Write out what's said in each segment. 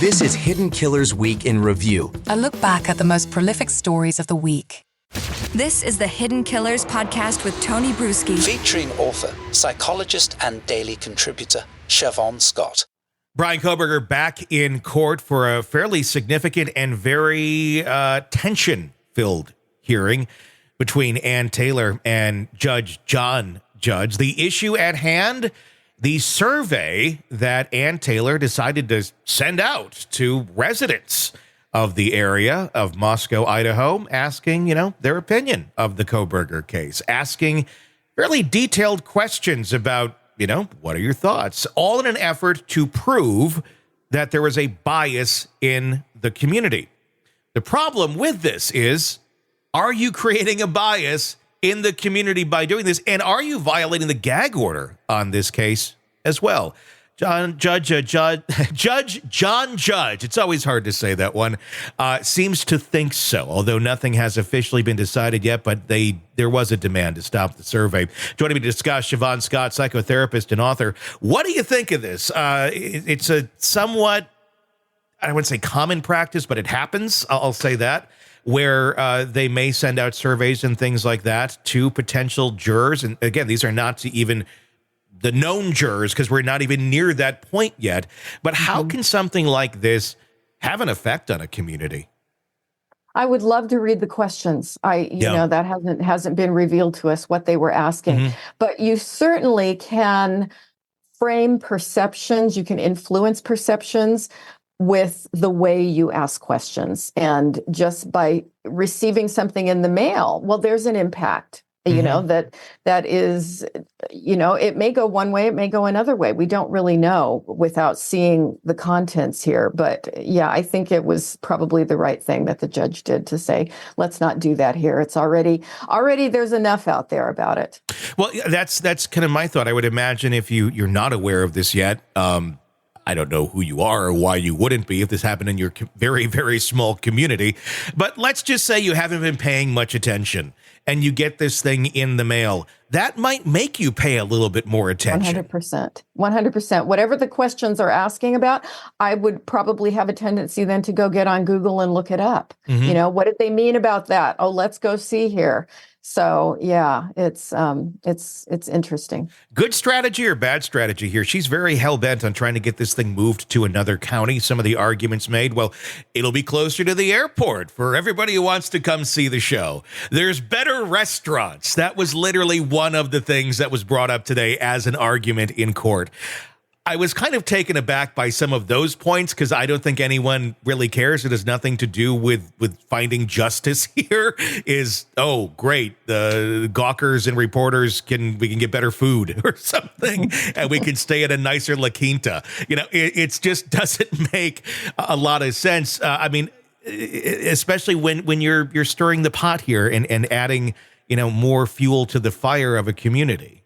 This is Hidden Killers Week in Review. A look back at the most prolific stories of the week. This is the Hidden Killers podcast with Tony Brueski. Featuring author, psychologist, and daily contributor, Siobhan Scott. Brian Kohberger back in court for a fairly significant and very tension-filled hearing between Ann Taylor and Judge John Judge. The issue at hand, the survey that Ann Taylor decided to send out to residents of the area of Moscow, Idaho, asking, their opinion of the Kohberger case, asking fairly detailed questions about, what are your thoughts? All in an effort to prove that there was a bias in the community. The problem with this is, are you creating a bias in the community by doing this? And are you violating the gag order on this case as well? Judge John Judge, it's always hard to say that one, seems to think so, although nothing has officially been decided yet, but there was a demand to stop the survey. Joining me to discuss, Siobhan Scott, psychotherapist and author. What do you think of this? It's a somewhat, I wouldn't say common practice, but it happens, I'll say that, where they may send out surveys and things like that to potential jurors. And again, these are not to even the known jurors, because we're not even near that point yet. But how can something like this have an effect on a community? I would love to read the questions. That hasn't been revealed to us what they were asking. But you certainly can frame perceptions. You can influence perceptions with the way you ask questions. And just by receiving something in the mail, well, there's an impact. That is, it may go one way, it may go another way. We don't really know without seeing the contents here. But yeah, I think it was probably the right thing that the judge did to say, let's not do that here. It's already there's enough out there about it. Well, that's kind of my thought. I would imagine if you're not aware of this yet, I don't know who you are or why you wouldn't be if this happened in your very, very small community. But let's just say you haven't been paying much attention and you get this thing in the mail. That might make you pay a little bit more attention. 100%. 100%. Whatever the questions are asking about, I would probably have a tendency then to go get on Google and look it up. What did they mean about that? Oh, let's go see here. So yeah, it's interesting. Good strategy or bad strategy here? She's very hell-bent on trying to get this thing moved to another county. Some of the arguments made, well, it'll be closer to the airport for everybody who wants to come see the show. There's better restaurants. That was literally one of the things that was brought up today as an argument in court. I was kind of taken aback by some of those points because I don't think anyone really cares. It has nothing to do with finding justice here. Oh, great. The gawkers and reporters we can get better food or something, and we can stay at a nicer La Quinta. It just doesn't make a lot of sense. Especially when you're stirring the pot here and adding, more fuel to the fire of a community.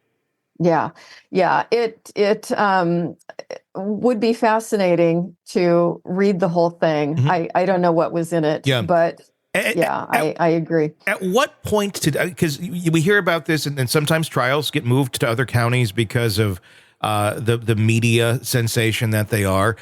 Yeah. It would be fascinating to read the whole thing. I don't know what was in it, but I agree. At what point because we hear about this and sometimes trials get moved to other counties because of the media sensation that they are.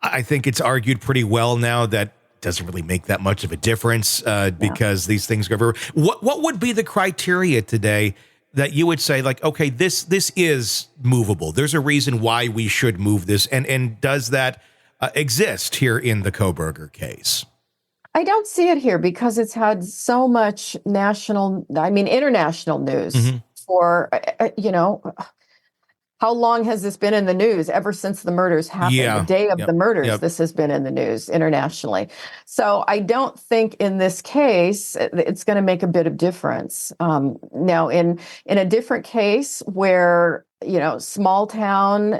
I think it's argued pretty well now that doesn't really make that much of a difference because these things go everywhere. What would be the criteria today that you would say, like, okay, this is movable? There's a reason why we should move this. And does that exist here in the Kohberger case? I don't see it here because it's had so much international news for, how long has this been in the news? Ever since the murders happened, the day of the murders, this has been in the news internationally. So I don't think in this case, it's going to make a bit of difference. Now, in a different case where, small town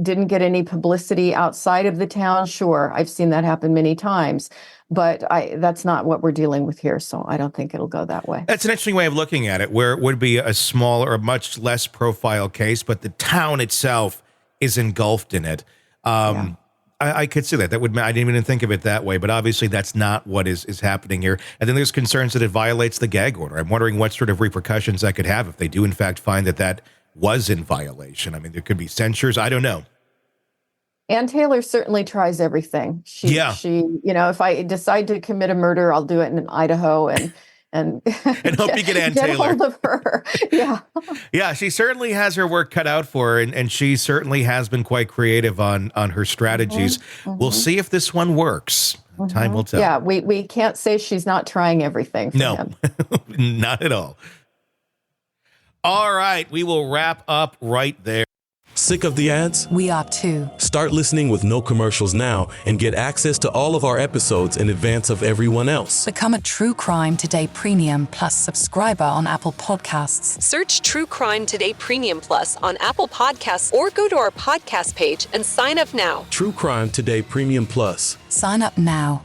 didn't get any publicity outside of the town, sure, I've seen that happen many times. But that's not what we're dealing with here, so I don't think it'll go that way. That's an interesting way of looking at it, where it would be a smaller or much less profile case, but the town itself is engulfed in it. I could see that. I didn't even think of it that way, but obviously that's not what is happening here. And then there's concerns that it violates the gag order. I'm wondering what sort of repercussions that could have if they do in fact find that was in violation. I mean, there could be censures. I don't know. Ann Taylor certainly tries everything. She, if I decide to commit a murder, I'll do it in Idaho and and hope you get Ann Taylor. Hold of her. Yeah. Yeah, she certainly has her work cut out for her, and she certainly has been quite creative on her strategies. We'll see if this one works. Time will tell. Yeah, we can't say she's not trying everything. No, not at all. All right, we will wrap up right there. Sick of the ads? We are too. Start listening with no commercials now and get access to all of our episodes in advance of everyone else. Become a True Crime Today Premium Plus subscriber on Apple Podcasts. Search True Crime Today Premium Plus on Apple Podcasts or go to our podcast page and sign up now. True Crime Today Premium Plus. Sign up now.